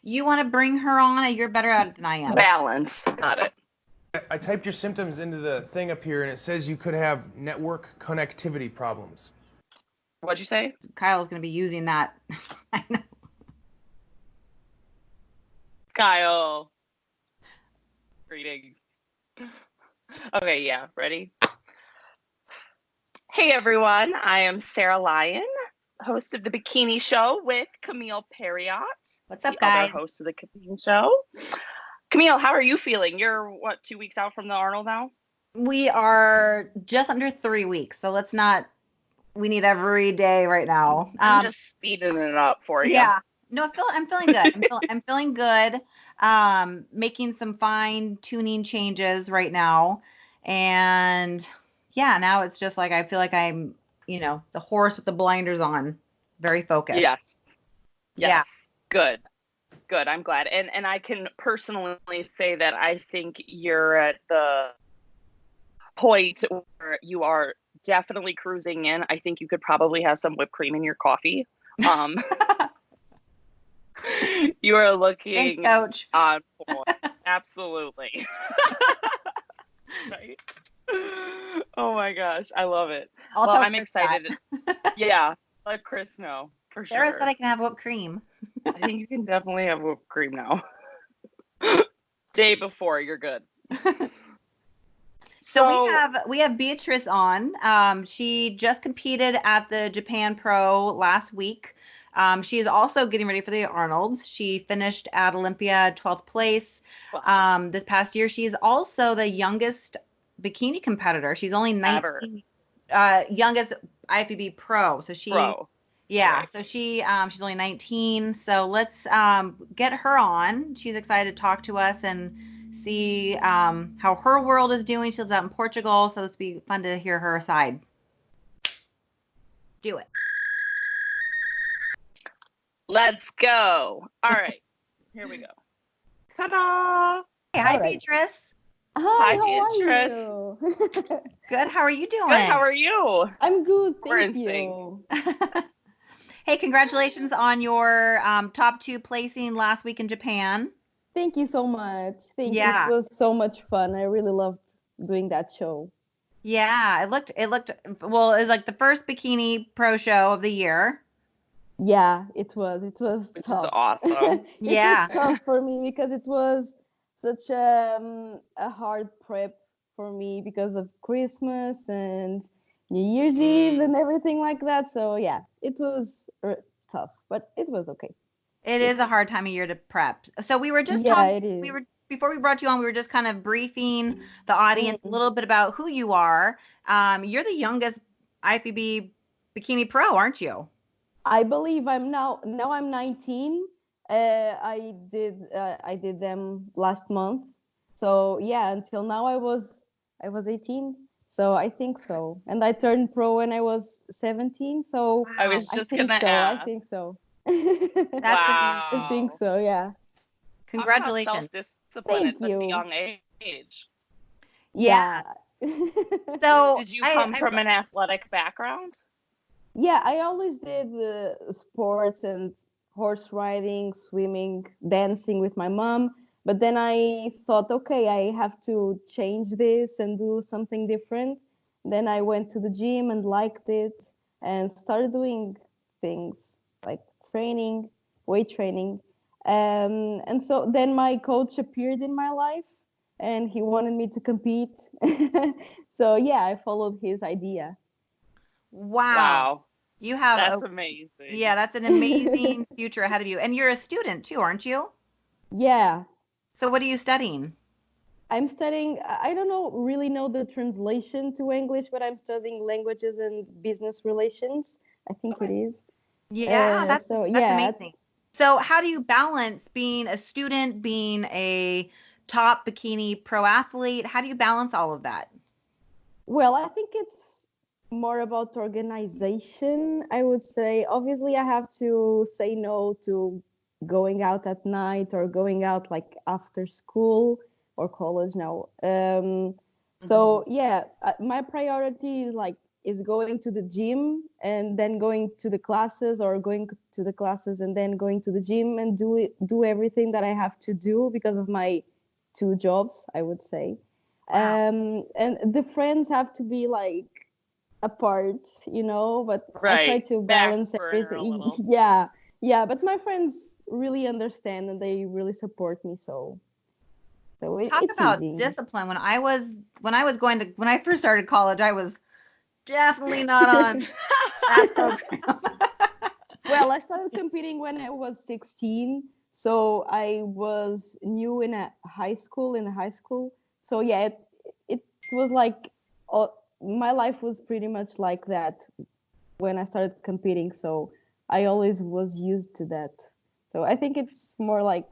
You want to bring her on? You're better at it than I am. Balance. Got it. I typed your symptoms into the thing up here, and it says you could have network connectivity problems. What'd you say? Kyle's going to be using that. I know. Kyle. Greetings. Okay, yeah, ready? Hey everyone, I am Sarah Lyon, host of the Bikini Show with Camile Periat. What's up, the guys? Other host of the Bikini Show. Camile, how are you feeling? You're what, 2 weeks out from the Arnold now? We are just under 3 weeks, so let's not. We need every day right now. I'm just speeding it up for you. Yeah. No, I'm feeling good. I'm feeling good. Making some fine tuning changes right now, and yeah, now it's just like I feel like I'm, the horse with the blinders on, very focused. Yes. Yeah. Good. I'm glad. And I can personally say that I think you're at the point where you are definitely cruising in. I think you could probably have some whipped cream in your coffee. You are looking Thanks, Coach. on point. Absolutely. Right? Oh my gosh, I love it. I'm excited. Yeah, let Chris know for sure. Sarah said I can have whipped cream. I think you can definitely have whipped cream now. Day before, you're good. So we have Beatrice on. She just competed at the Japan Pro last week. She is also getting ready for the Arnold. She finished at Olympia 12th place this past year. She is also the youngest bikini competitor. She's only 19. Youngest IFBB Pro. So Right. So she's only 19. So let's get her on. She's excited to talk to us and see how her world is doing. She lives out in Portugal, so it's be fun to hear her side. Do it. Let's go. All right, here we go. Ta-da! Hey, hi, Beatrice. Hi, Beatrice. how are you? Good. How are you doing? Good. How are you? I'm good. Thank you. Hey, congratulations on your top 2 placing last week in Japan. Thank you so much. Thank you. It was so much fun. I really loved doing that show. Yeah, it looked well, it was like the first Bikini Pro show of the year. Yeah, it was. It was Which tough. is awesome. It was tough for me because it was such a hard prep for me because of Christmas and New Year's Eve and everything like that. So yeah, it was tough, but it was okay. It is a hard time of year to prep. So we were just talking. Before we brought you on, we were just kind of briefing the audience a little bit about who you are. You're the youngest IFBB Bikini Pro, aren't you? I believe I'm now I'm 19. I did them last month. So yeah, until now I was 18. So I think so. And I turned pro when I was 17. So I was just gonna ask. I think so. Wow. I think so, yeah. Congratulations. Self-discipline at such a young age. Yeah. So did you come from an athletic background? Yeah, I always did sports and horse riding, swimming, dancing with my mom. But then I thought, okay, I have to change this and do something different. Then I went to the gym and liked it and started doing things like training, weight training. And so then my coach appeared in my life and he wanted me to compete. So yeah, I followed his idea. Wow. You have that's amazing. Yeah, that's an amazing future ahead of you. And you're a student too, aren't you? Yeah. So what are you studying? I'm studying, I don't really know the translation to English, but I'm studying languages and business relations. I think it is. Yeah, that's amazing. So how do you balance being a student, being a top bikini pro athlete? How do you balance all of that? Well, I think it's more about organization, I would say. Obviously, I have to say no to going out at night or going out like after school or college now. So yeah, my priority is like is going to the gym and then going to the classes, or going to the classes and then going to the gym, and do everything that I have to do because of my 2 jobs, I would say. Wow. And the friends have to be like apart, but I try Right. to Back balance burner a everything. little. Yeah, yeah, but my friends really understand and they really support me, so Talk it's about easy. discipline. When I first started college, I was definitely not on that program. Well, I started competing when I was 16, so I was new in high school. So yeah, it was like, uh, my life was pretty much like that when I started competing. So I always was used to that. So I think it's more like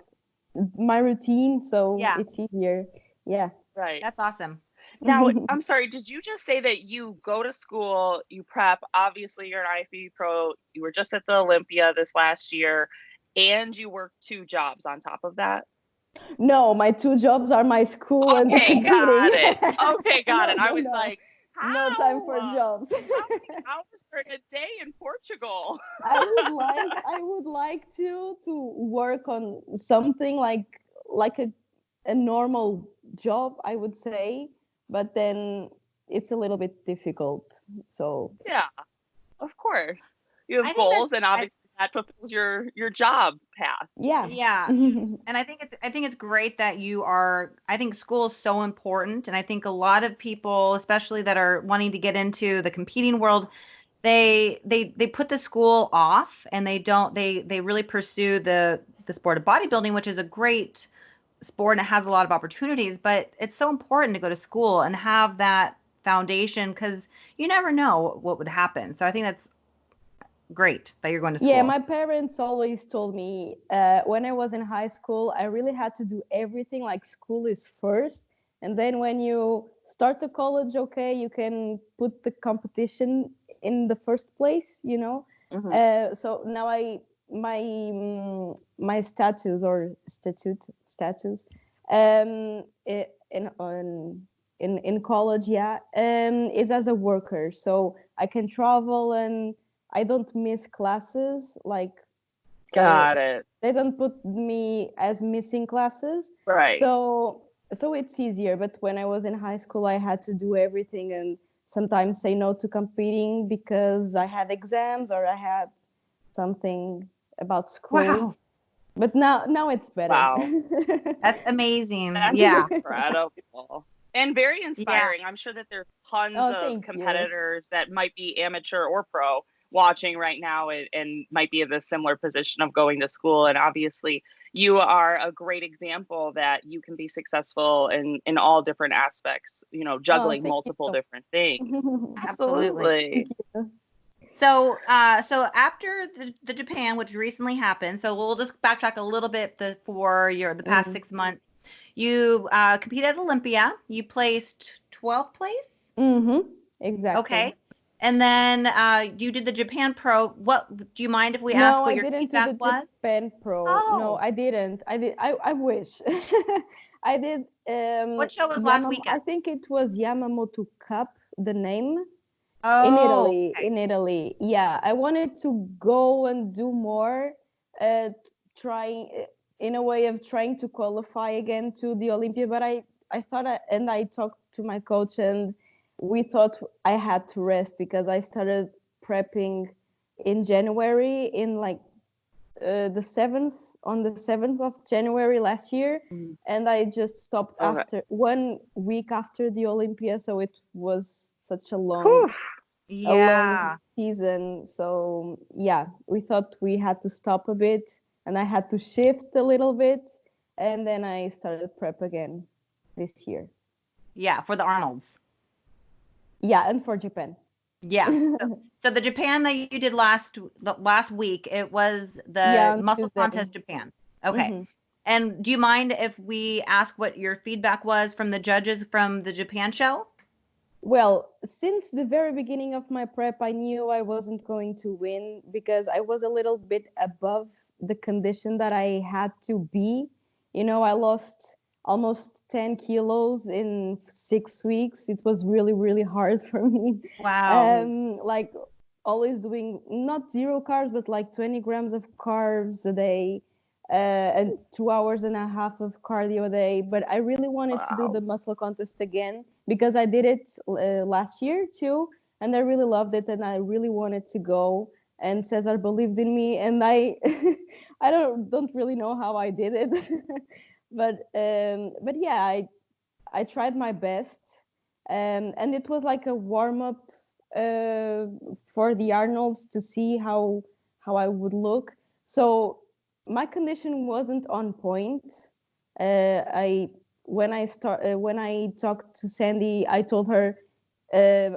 my routine, so Yeah, it's easier. Yeah. Right. that's awesome. Now, I'm sorry, did you just say that you go to school, you prep, obviously you're an IFBB pro, you were just at the Olympia this last year, and you work 2 jobs on top of that? No, my 2 jobs are my school and the Okay, got competing. it. Okay, got No, it. I no, was no. like, No time how? for jobs. How many hours are in a day in Portugal? I would like to work on something like a normal job, I would say, but then it's a little bit difficult. So Yeah, of course. You I have think goals, and obviously that fulfills your job path. yeah. yeah, and I think it's great that I think school is so important, and I think a lot of people, especially that are wanting to get into the competing world, they put the school off and they really pursue the sport of bodybuilding, which is a great sport and it has a lot of opportunities, but it's so important to go to school and have that foundation because you never know what would happen. So I think that's great that you're going to Yeah, school. my parents always told me, when I was in high school, I really had to do everything like school is first. And then when you start the college, okay, you can put the competition in the first place. Hmm. So now my status or status, in college, yeah, is as a worker. So I can travel and I don't miss classes. Like, uh, Got it. they don't put me as missing classes. Right. So it's easier. But when I was in high school, I had to do everything and sometimes say no to competing because I had exams or I had something about school. Wow, But now it's better. Wow. that's amazing. That's Yeah, incredible and very yeah. inspiring. I'm sure that there's tons Oh, of thank you. competitors that might be amateur or pro watching right now and might be in the similar position of going to school. And obviously, you are a great example that you can be successful in all different aspects, Oh, juggling thank you multiple so different things. much. Absolutely. Absolutely. So after the Japan, which recently happened, so we'll just backtrack a little bit for the past Mm. 6 months. You competed at Olympia. You placed 12th place. Mm-hmm. Exactly. Okay. And then you did the Japan Pro. What do you mind if we No, ask what I your didn't do the feedback was? Japan Pro. No, Oh, I didn't. I wish. I did what show was last I weekend? think it was Yamamoto Cup, the name, in Oh, Italy. okay. In Italy. Yeah, I wanted to go and do more, uh trying, in a way of trying to qualify again to the Olympia, but I thought and I talked to my coach and we thought I had to rest because I started prepping in January, in like, the 7th on the 7th of January last year, Mhm. and I just stopped Okay. after 1 week after the Olympia, so it was such a long Whew. a long Yeah. season. So yeah, we thought we had to stop a bit and I had to shift a little bit, and then I started prep again this year. Yeah, for the Arnolds. Yeah, and for Japan. Yeah. So the Japan that you did the last week, it was Yeah, the on muscle Tuesday. contest Japan. Okay. Hmm. And do you mind if we ask what your feedback was from the judges from the Japan show? Well, since the very beginning of my prep, I knew I wasn't going to win because I was a little bit above the condition that I had to be. I lost almost 10 kilos in 6 weeks. It was really, really hard for me. Wow. Like always doing not zero carbs, but like 20 grams of carbs a day, and 2 hours and a half of cardio a day. But I really wanted to do Wow. the muscle contest again because I did it last year too, and I really loved it, and I really wanted to go. And Cesar believed in me, and I, I don't really know how I did it, but yeah, I tried my best, and it was like a warm up uh, for the Arnolds to see how I would look. So my condition wasn't on point. I when I talked to Sandy, I told her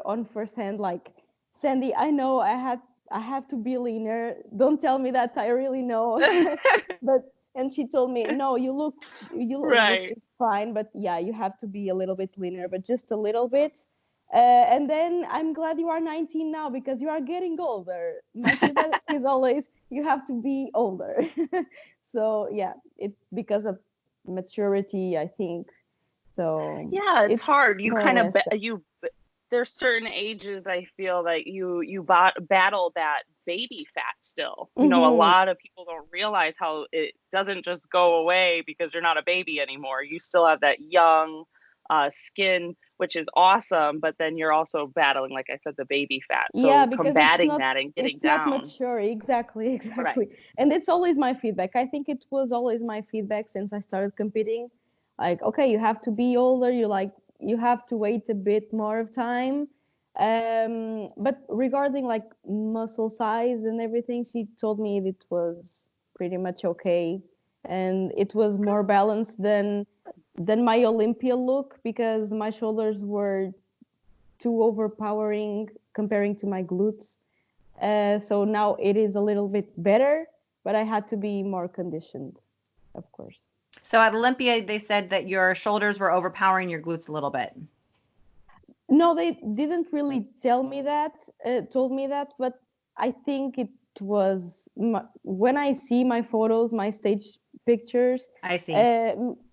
on first hand, like, Sandy, I know I have to be leaner. Don't tell me that, I really know. But and she told me, no, you look Right. just fine, but yeah, you have to be a little bit leaner, but just a little bit. And then I'm glad you are 19 now because you are getting older. My feedback is always you have to be older. So yeah, it because of maturity, I think. So Yeah, it's it's hard. You more or kind of less that. there's certain ages I feel like you battle that baby fat still. You know, a Mm-hmm. lot of people don't realize how it doesn't just go away because you're not a baby anymore. You still have that young skin, which is awesome, but then you're also battling, like I said, the baby fat. Yeah, So because combating that and getting it's not down. mature. Exactly, Right. exactly. And it's always my feedback. I think it was always my feedback since I started competing. Like, okay, you have to be older. You have to wait a bit more of time. But regarding like muscle size and everything, she told me it was pretty much okay, and it was more balanced than my Olympia look because my shoulders were too overpowering comparing to my glutes. So now it is a little bit better, but I had to be more conditioned, of course. So at Olympia, they said that your shoulders were overpowering your glutes a little bit. No, they didn't really told me that, but I think it was when I see my photos, my stage pictures. I see.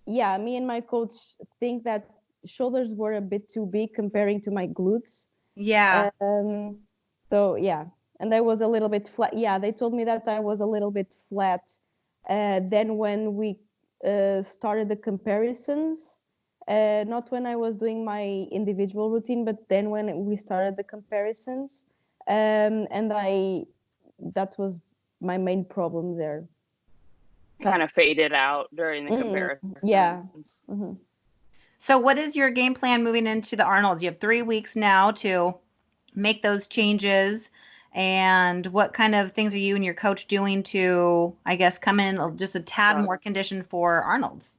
Yeah, me and my coach think that shoulders were a bit too big comparing to my glutes. Yeah. Um, so yeah, and I was a little bit flat. Yeah, they told me that I was a little bit flat. Then when we started the comparisons, not when I was doing my individual routine, but then when we started the comparisons, and that was my main problem there. Kind of faded out during the Yeah. comparisons. Hmm. So what is your game plan moving into the Arnold's? You have 3 weeks now to make those changes. And what kind of things are you and your coach doing to, I guess, come in just a tad Uh, more conditioned for Arnold's?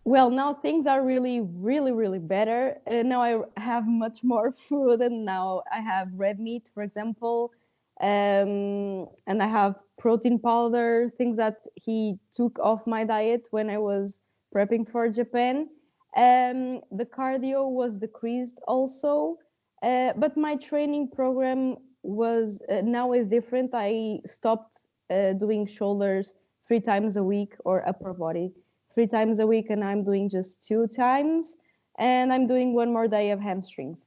Well, now things are really, really, really better. Now I have much more food, and now I have red meat, for example, and I have protein powder, things that he took off my diet when I was prepping for Japan. The cardio was decreased also, but my training program was now is different. I stopped doing shoulders 3 times a week or upper body 3 times a week, and I'm doing just 2 times, and I'm doing one more day of hamstrings.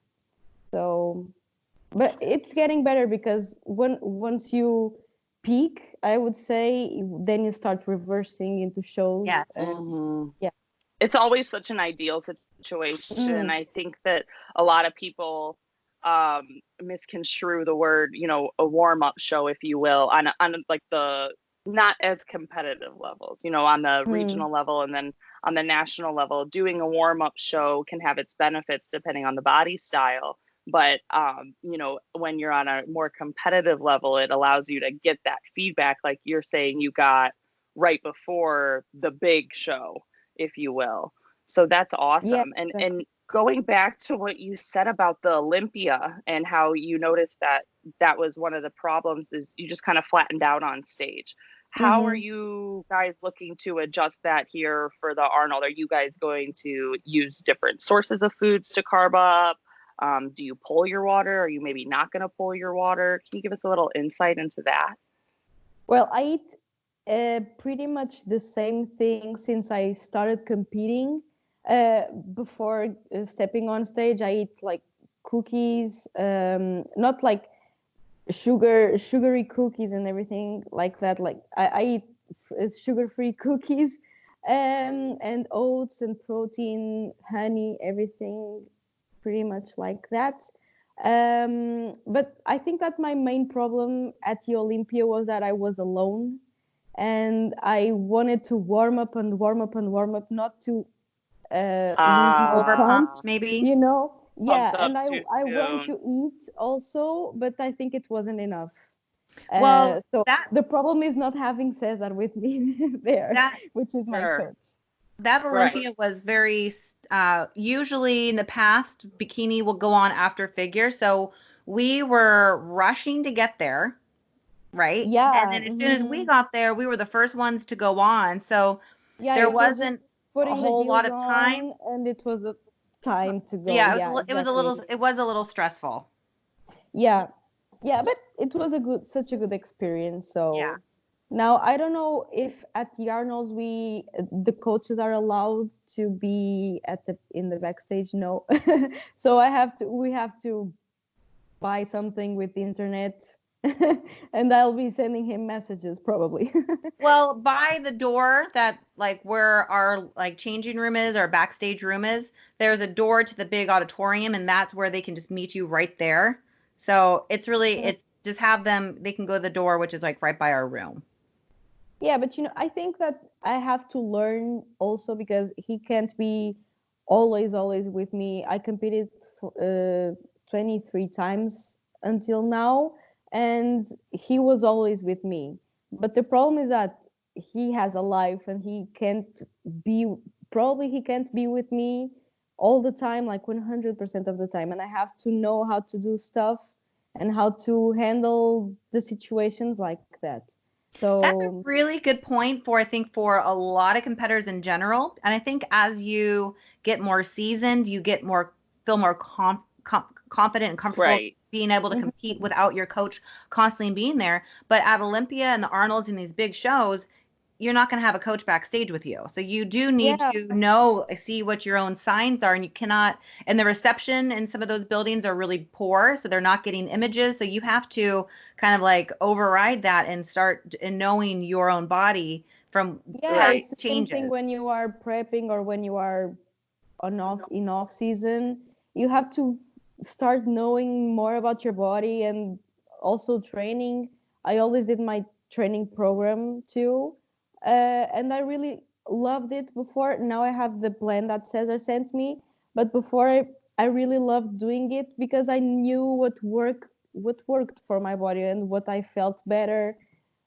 So, but it's getting better because once you peak, I would say, then you start reversing into shows, Yes. and mhm. yeah. It's always such an ideal situation. Mm, I think that a lot of people misconstrue the word, a warm up show, if you will, on like the not as competitive levels, on the mm, regional level and then on the national level. Doing a warm up show can have its benefits depending on the body style. But when you're on a more competitive level, it allows you to get that feedback, like you're saying you got right before the big show, if you will. So that's yeah, awesome. And exactly. going back to what you said about the Olympia and how you noticed that that was one of the problems is you just kind of flattened out on stage. How are Mm-hmm. you guys looking to adjust that here for the Arnold? Are you guys going to use different sources of foods to carb up? Do you pull your water? Are you maybe not going to pull your water? Can you give us a little insight into that? Well, I eat pretty much the same thing since I started competing. Before stepping on stage, I eat like cookies, not like sugary cookies and everything like that. Like I eat sugar-free cookies, and oats and protein, honey, everything pretty much like that. But I think that my main problem at the Olympia was that I was alone, and I wanted to warm up and warm up and warm up, not to lose more punch, Overpumped, maybe. you know. Pumped Yeah, up and I too I want soon. to eat also, but I think it wasn't enough. Well, So that the problem is not having Cesar with me there, that which is my Sure. coach. that Right. Olympia was very usually in the past, bikini will go on after figure. So we were rushing to get there, right? And Yeah, then as soon as we got there, we were the first ones to go on. So yeah. there It was just wasn't a putting the whole lot heels of time. on, and it was a time to go. Yeah, Yeah, exactly. it was a little stressful. Yeah, yeah, but it was such a good experience. Yeah. So now I don't know if at the Arnold's the coaches are allowed to be at the in the backstage. No, so we have to buy something with the internet, and I'll be sending him messages probably. Well, by the door that like where our like changing room is, our backstage room is, there's a door to the big auditorium, and that's where they can just meet you right there. So it's just have them, they can go to the door, which is like right by our room. Yeah, but I think that I have to learn also because he can't be always with me. I competed 23 times until now, and he was always with me. But the problem is that he has a life and be, he can't be with me all the time, like 100% of the time. And I have to know how to do stuff and how to handle the situations like that. That's a So really good point for, I think, for a lot of competitors in general. And I think as you get more seasoned, you get more, feel more confident and comfortable Right. being able to mhm. compete without your coach constantly being there. But at Olympia and the Arnolds and these big shows, you're not going to have a coach backstage with you. So you do need Yeah, to see what your own signs are, and you cannot, and the reception in some of those buildings are really poor, so they're not getting images. So you have to kind of like override that and start in knowing your own body from yeah, Right. it's the same thing changes. when you are prepping or when you are in off season. You have to start knowing more about your body and also training. I always did my training program too, and I really loved it before. Now I have the plan that Cesar sent me, but before I really loved doing it because I knew what worked for my body and what I felt better.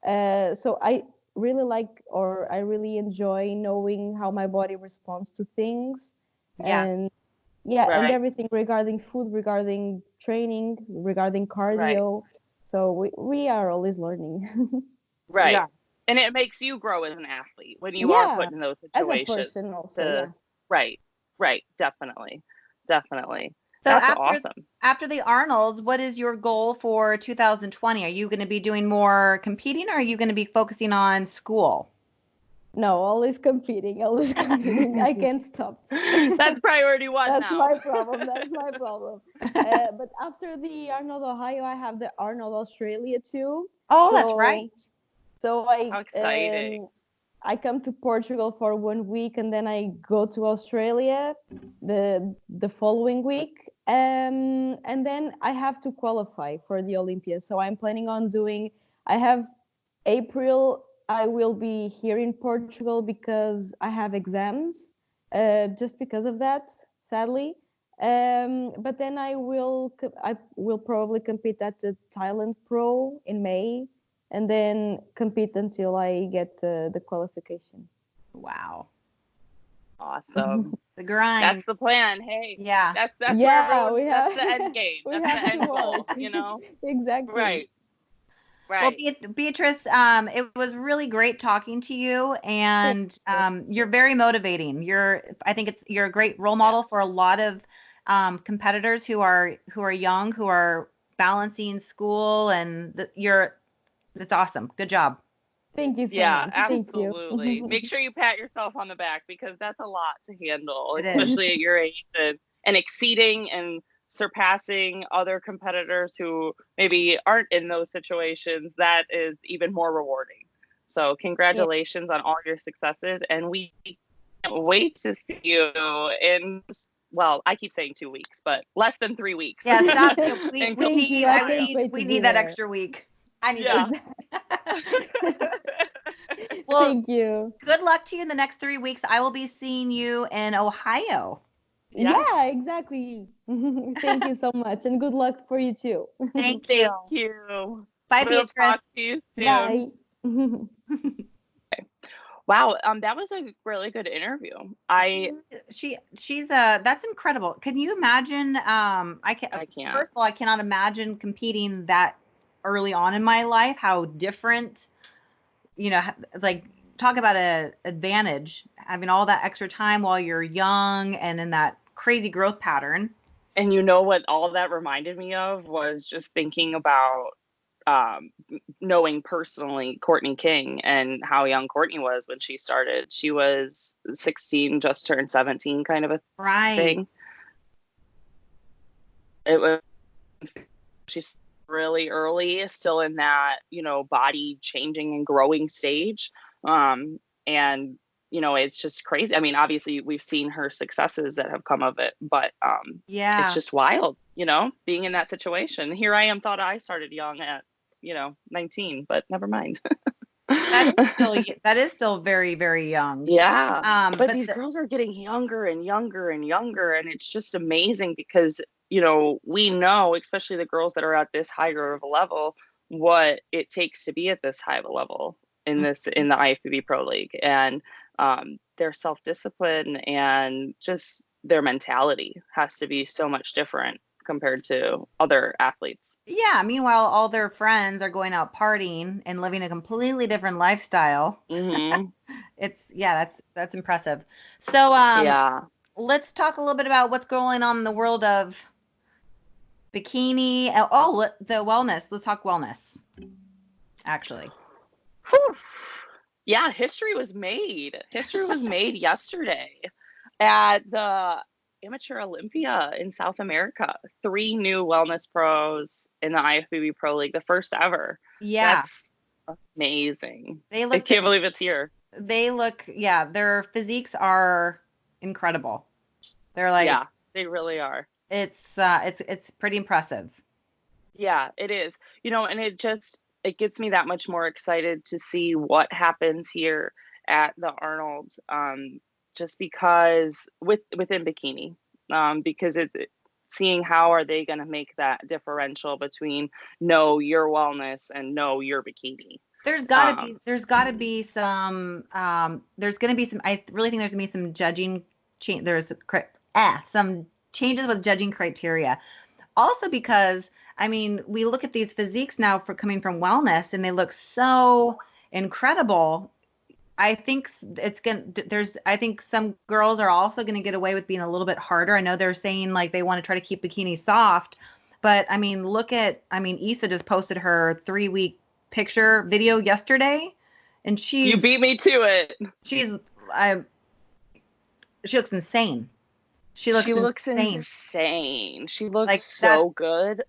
So I really like, or I really enjoy knowing how my body responds to things. Yeah. And yeah, and Right. everything regarding food, regarding training, regarding Right. cardio. So we are always learning. Right. Yeah. And it makes you grow as an athlete when you are Yeah, put in those as a situations person also, to yeah. right. Right. Definitely. Definitely. So That's awesome. after the Arnold, what is your goal for 2020? Are you going to be doing more competing, or are you going to be focusing on school? No, always competing, always competing. I can't stop. That's priority one That's now. my problem. That's my problem. But after the Arnold Ohio, I have the Arnold Australia too. Oh, that's So right. so How exciting. I come to Portugal for 1 week and then I go to Australia the following week. And then I have to qualify for the Olympia. So I'm planning on doing. I have April. I will be here in Portugal because I have exams. Just because of that, sadly. But then I will probably compete at the Thailand Pro in May, and then compete until I get the qualification. Wow. Awesome. The grind. That's the plan. Hey, Yeah. that's where Yeah, everyone that's the end game. we That's the have to end work. goal, you know? Exactly. Right. Well, Right. Beatrice, it was really great talking to you, Thank and you. you're very motivating. I think you're a great role Yeah. model for a lot of competitors who are young, who are balancing school, and it's awesome. Good job. Thank you so Yeah, much. Thank absolutely. you. Make sure you pat yourself on the back because that's a lot to handle, It is. especially at your age, and exceeding and surpassing other competitors who maybe aren't in those situations. That is even more rewarding. So congratulations on all your successes, and we can't wait to see you in, well, I keep saying 2 weeks, but less than 3 weeks. Yeah, stop. In We Thank you. need, I can't wait we to need be that there. extra week. I need Yeah. Well, Thank you. good luck to you in the next 3 weeks. I will be seeing you in Ohio. Yes. Yeah, exactly. Thank you so much, and good luck for you too. Thank you. Thank you. Bye, We'll Beatrice. talk to you soon. Bye. Wow, that was a really good interview. She's that's incredible. Can you imagine? I can't. First of all, I cannot imagine competing that early on in my life. How different, like talk about a advantage having all that extra time while you're young and in that crazy growth pattern. And you know what all that reminded me of was just thinking about knowing personally Courtney King and how young Courtney was when she started. She was 16, just turned 17, kind of a thing. It was, she's really early, still in that, body changing and growing stage. And it's just crazy. I mean, obviously we've seen her successes that have come of it, but it's just wild, being in that situation. Here I am, thought I started young at 19, but never mind. that is still very, very young. Yeah. But these girls are getting younger and younger and younger, and it's just amazing because we know, especially the girls that are at this higher of a level, what it takes to be at this high of a level in the IFBB Pro League, and their self-discipline and just their mentality has to be so much different compared to other athletes. Yeah. Meanwhile, all their friends are going out partying and living a completely different lifestyle. Mm-hmm. That's impressive. So, let's talk a little bit about what's going on in the world of bikini. The wellness. Let's talk wellness. Actually. Whew. Yeah, history was made. History was made yesterday at the Amateur Olympia in South America. 3 new wellness pros in the IFBB Pro League, the first ever. Yeah. That's amazing. I can't believe it's here. They look, their physiques are incredible. They're like, yeah, they really are. It's pretty impressive. Yeah, it is. And it gets me that much more excited to see what happens here at the Arnold, just because within bikini, because seeing how are they going to make that differential between know your wellness and know your bikini. There's got to be some there's going to be some, I really think there's going to be some judging some changes with judging criteria. Also because, I mean, we look at these physiques now for coming from wellness and they look so incredible. I think I think some girls are also going to get away with being a little bit harder. I know they're saying like they want to try to keep bikini soft, but I mean, Issa just posted her 3-week video yesterday, and you beat me to it. She looks insane. She looks insane. She looks like so good.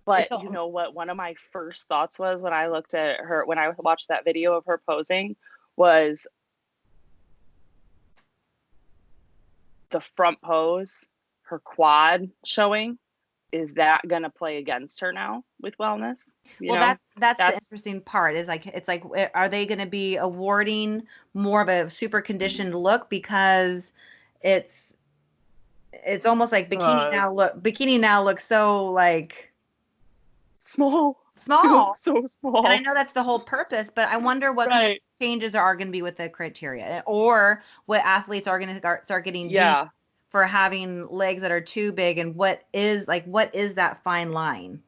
But you know what? One of my first thoughts was when I looked at her, when I watched that video of her posing, was the front pose, her quad showing. Is that going to play against her now with wellness? That's the interesting part is like, it's like, are they going to be awarding more of a super conditioned look because it's almost like bikini now looks so like small, so small. And I know that's the whole purpose, but I wonder what kind of changes there are going to be with the criteria, or what athletes are going to start getting deep for having legs that are too big, and what is that fine line?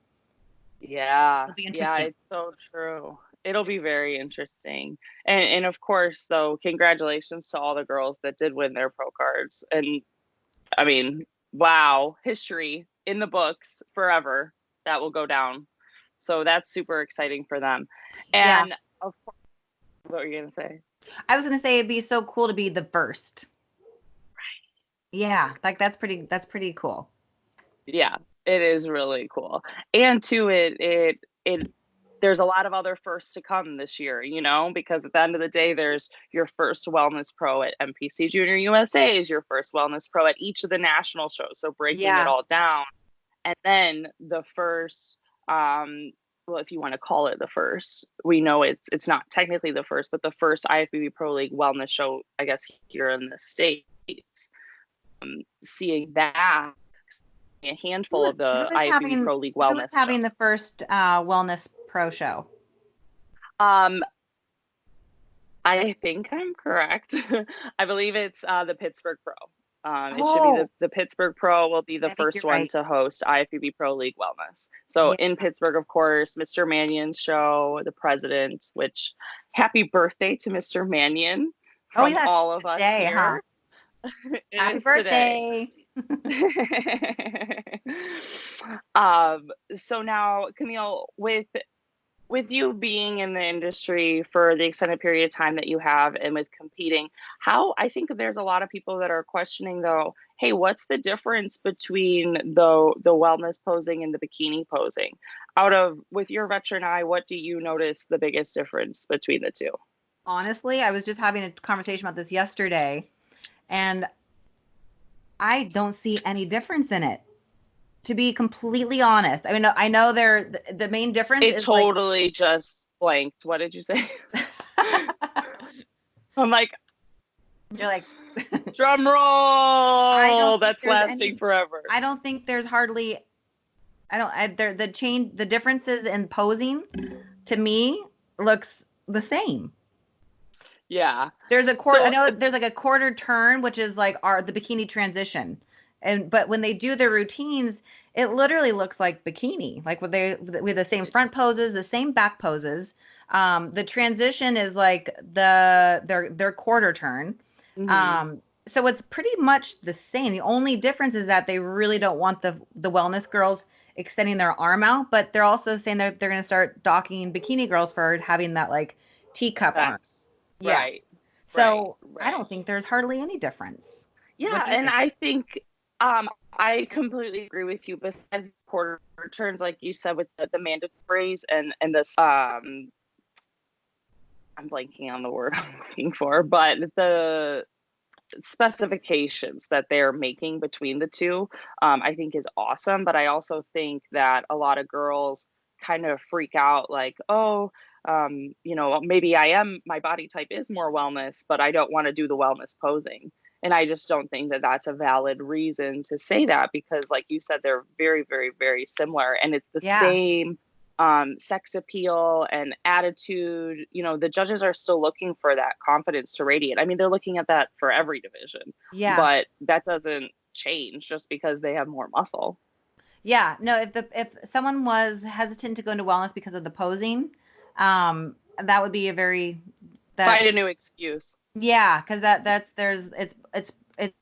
Yeah. It'll be interesting. Yeah, it's so true. It'll be very interesting. And of course, though, congratulations to all the girls that did win their pro cards. And I mean, wow, history in the books forever. That will go down. So that's super exciting for them. And of course, What were you gonna say? I was gonna say it'd be so cool to be the first. Right. Yeah, like that's pretty cool. Yeah, it is really cool. And too, it there's a lot of other firsts to come this year, you know, because at the end of the day, there's your first wellness pro at NPC Junior USA is your first wellness pro at each of the national shows. So breaking it Yeah. all down. And then the first, well, if you want to call it the first, we know it's not technically the first, but the first IFBB Pro League wellness show, I guess, here in the States. Seeing that, a handful of the IFBB Pro League wellness who's having show. the first wellness pro show? I think I'm correct. I believe it's the Pittsburgh Pro. It should be the Pittsburgh Pro will be the first one to host IFBB Pro League Wellness. So in Pittsburgh, of course, Mr. Mannion's show, the president, which happy birthday to Mr. Mannion from all of us today, here. Huh? Happy birthday. So now, Camille, with you being in the industry for the extended period of time that you have and with competing, I think there's a lot of people that are questioning though, hey, what's the difference between the wellness posing and the bikini posing? With your veteran eye, what do you notice the biggest difference between the two? Honestly, I was just having a conversation about this yesterday, and I don't see any difference in it. To be completely honest, I mean, I know the main difference is totally just blanked. What did you say? I'm like, you're like, drum roll. That's lasting forever. I don't think there's hardly. The differences in posing, to me, looks the same. Yeah. There's a quarter. I know there's like a quarter turn, which is like the bikini transition. But when they do their routines, it literally looks like bikini, like with the same front poses, the same back poses. The transition is like their quarter turn. Mm-hmm. So it's pretty much the same. The only difference is that they really don't want the wellness girls extending their arm out, but they're also saying they're going to start docking bikini girls for having that like teacup arm. Yeah. Right. So right. I don't think there's hardly any difference. Yeah, and I think I completely agree with you. Besides quarter turns, like you said, with the mandatories and this, I'm blanking on the word I'm looking for, but the specifications that they're making between the two, I think is awesome. But I also think that a lot of girls kind of freak out, like, oh, you know, maybe my body type is more wellness, but I don't want to do the wellness posing. And I just don't think that that's a valid reason to say that, because like you said, they're very, very, very similar. And it's the same sex appeal and attitude. You know, the judges are still looking for that confidence to radiate. I mean, they're looking at that for every division. Yeah. But that doesn't change just because they have more muscle. Yeah. No, if someone was hesitant to go into wellness because of the posing, that would be a very find a new excuse. Yeah, because it's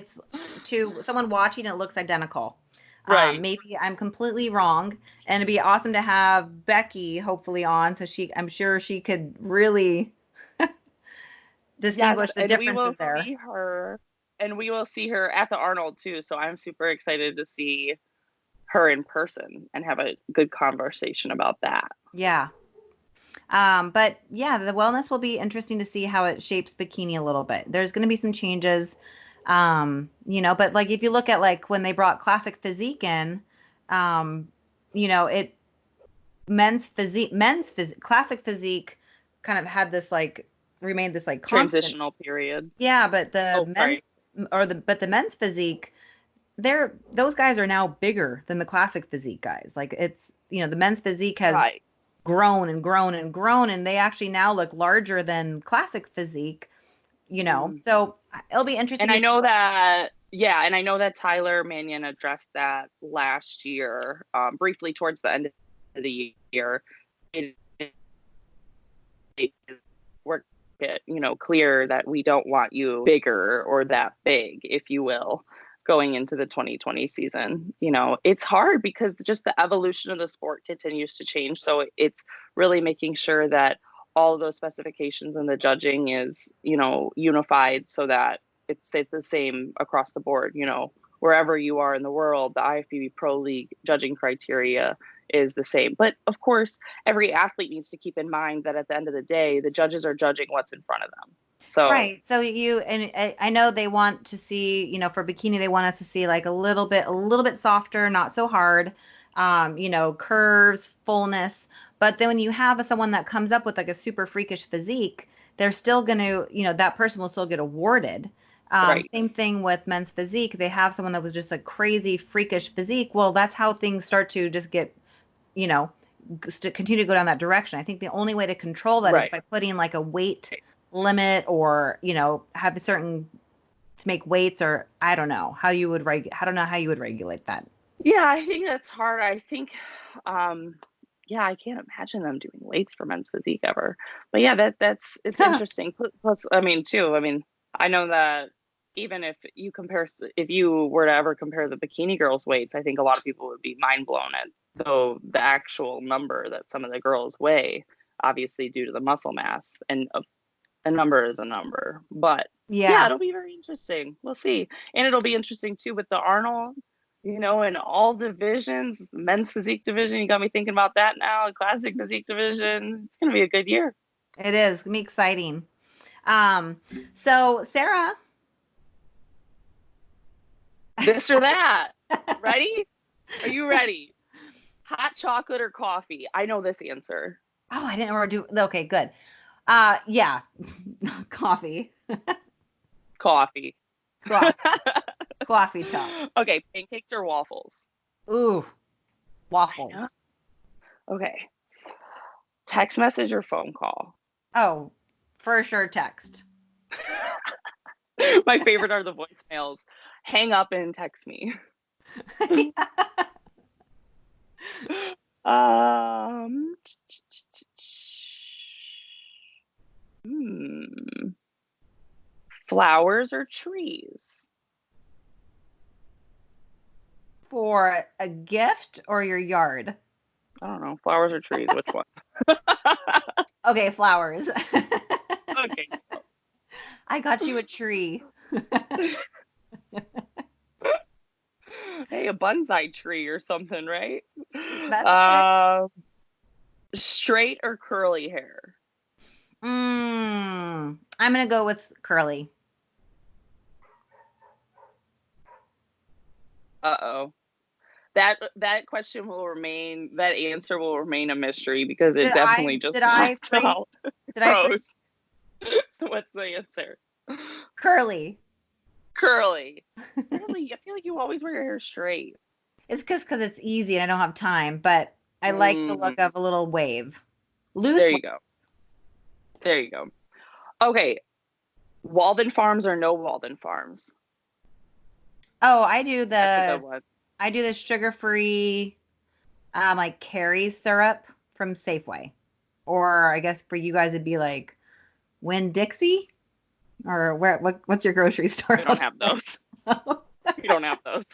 to someone watching, it looks identical. Right. Maybe I'm completely wrong, and it'd be awesome to have Becky hopefully on, so I'm sure she could really distinguish the differences there. We will see her at the Arnold too. So I'm super excited to see her in person and have a good conversation about that. Yeah. But yeah, the wellness will be interesting to see how it shapes bikini a little bit. There's going to be some changes, you know, but like if you look at like when they brought classic physique in, you know, classic physique kind of had this like remained this like transitional period. Yeah, but the men's physique, those guys are now bigger than the classic physique guys. Like it's, you know, the men's physique has grown and grown and grown, and they actually now look larger than classic physique, you know. So it'll be interesting. And I know that Tyler Mannion addressed that last year, briefly towards the end of the year. We're, you know, clear that we don't want you bigger or that big, if you will, going into the 2020 season. You know, it's hard because just the evolution of the sport continues to change. So it's really making sure that all of those specifications and the judging is, unified so that it's the same across the board, wherever you are in the world, the IFBB Pro League judging criteria is the same. But of course, every athlete needs to keep in mind that at the end of the day, the judges are judging what's in front of them. So right. So I know they want to see, for bikini, they want us to see like a little bit softer, not so hard, curves, fullness. But then when you have someone that comes up with like a super freakish physique, they're still going to, that person will still get awarded. Right. Same thing with men's physique. They have someone that was just a crazy, freakish physique. Well, that's how things start to just get, to continue to go down that direction. I think the only way to control that is by putting like a weight limit or, have a certain to make weights, or I don't know how you would regulate that. Yeah, I think that's hard. I think, I can't imagine them doing weights for men's physique ever. But yeah, it's interesting. Plus, I know that even if you were to ever compare the bikini girls' weights, I think a lot of people would be mind blown at the actual number that some of the girls weigh, obviously due to the muscle mass, and a number is a number. But yeah, it'll be very interesting. We'll see. And it'll be interesting too with the Arnold, in all divisions, men's physique division. You got me thinking about that now. Classic physique division. It's going to be a good year. It is. It's going to be exciting. So Sarah. This or that. Ready? Are you ready? Hot chocolate or coffee? I know this answer. Oh, I didn't want to do. Okay, good. Yeah. Coffee. Coffee. Coffee top. Okay, pancakes or waffles? Ooh, waffles. Okay. Text message or phone call? Oh, for sure text. My favorite are the voicemails. Hang up and text me. Flowers or trees? For a gift or your yard? I don't know. Flowers or trees? Which one? Okay, flowers. Okay. I got you a tree. Hey, a bonsai tree or something, right? That's straight or curly hair? I'm gonna go with curly. Uh-oh. That question will remain, that answer will remain a mystery because it definitely just did I pros. So what's the answer? Curly. Curly. Really? I feel like you always wear your hair straight. It's because it's easy and I don't have time, but I like the look of a little wave. Loose. There you go. There you go. Okay. Walden Farms or no Walden Farms? Oh, I do That's a good one. I do the sugar-free, like Carrie syrup from Safeway, or I guess for you guys it'd be like Winn-Dixie, or what's your grocery store? We don't have those. We don't have those.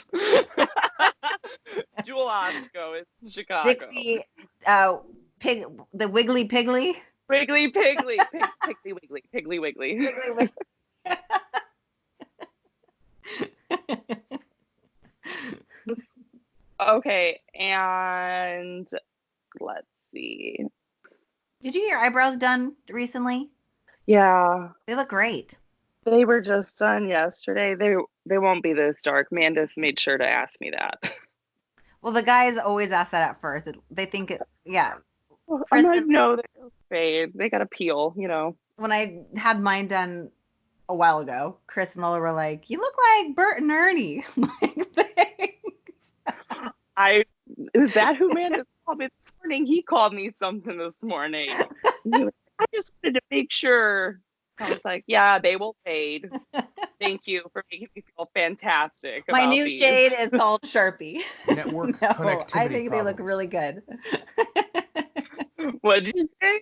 Jewel Osco is in Chicago. Dixie, the Wiggly Piggly. Wiggly Piggly. Piggly Wiggly. Piggly Wiggly. Wiggly Wiggly. Okay, and let's see. Did you get your eyebrows done recently? Yeah. They look great. They were just done yesterday. They won't be this dark. Mandis made sure to ask me that. Well, the guys always ask that at first. They think it, yeah. I'm like, no, they're fade. They got to peel, When I had mine done a while ago, Chris and Lola were like, "You look like Bert and Ernie." Like, thanks. Is that who Mandis called me this morning? He called me something this morning. I just wanted to make sure. I was like, yeah, they will fade. Thank you for making me feel fantastic. My new shade is called Sharpie. Network connectivity I think they look problems. really good. What did you say?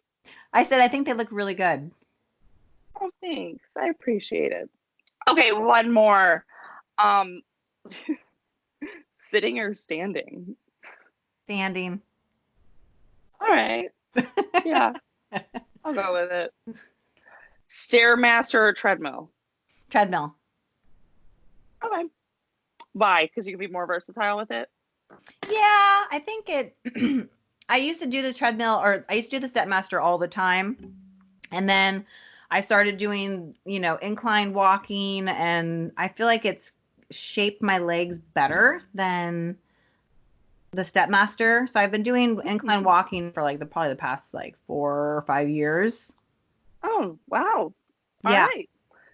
I said I think they look really good. Oh, thanks. I appreciate it. Okay, one more. Sitting or standing? Standing. All right. Yeah. I'll go with it. Stairmaster or treadmill? Treadmill. Okay. Why? Because you can be more versatile with it? Yeah, I think it. I used to do the treadmill, or I used to do the Stepmaster all the time. And then I started doing, incline walking, and I feel like it's shaped my legs better than the Stepmaster. So I've been doing incline walking for probably the past 4 or 5 years. Oh, wow. All Yeah. right.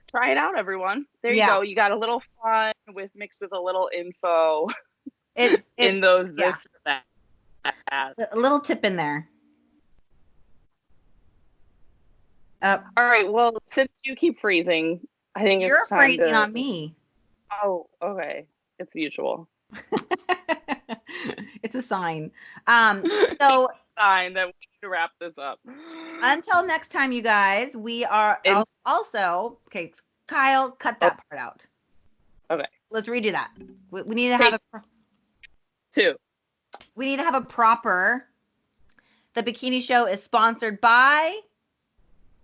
Try it out, everyone. There you Yeah. go. You got a little fun mixed with a little info It's in those yeah. this or that. A little tip in there. All right. Well, since you keep freezing, I think You're it's time freezing to. on me. Oh, okay. It's mutual. It's a sign. So Sign that we need to wrap this up. until next time, you guys, we are also okay. Kyle, cut that part out. Okay. Let's redo that. We need to have We need to have a proper. The Bikini Show is sponsored by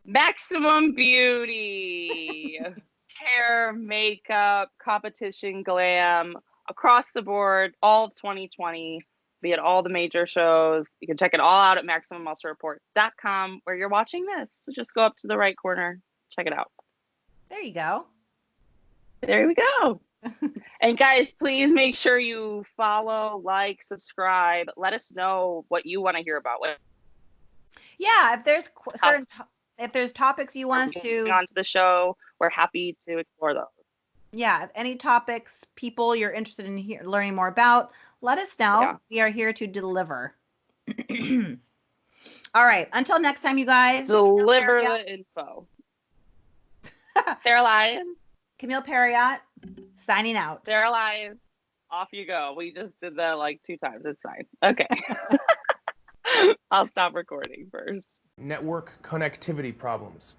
Maximum Beauty. Hair, makeup, competition, glam, across the board, all of 2020. Be at all the major shows. You can check it all out at MaximumMuscleReport.com where you're watching this. So just go up to the right corner, check it out. There you go. There we go. And guys, please make sure you follow, like, subscribe. Let us know what you want to hear about. Yeah, if there's if there's topics you want us to onto the show, we're happy to explore those. Yeah, if any topics, people you're interested in learning more about, let us know. Yeah. We are here to deliver. All right. Until next time, you guys. Deliver the info. Sarah Lyon. Camile Periat. Signing out. Sarah Lyon. Off you go. We just did that 2 times. It's fine. Okay. I'll stop recording first. Network connectivity problems.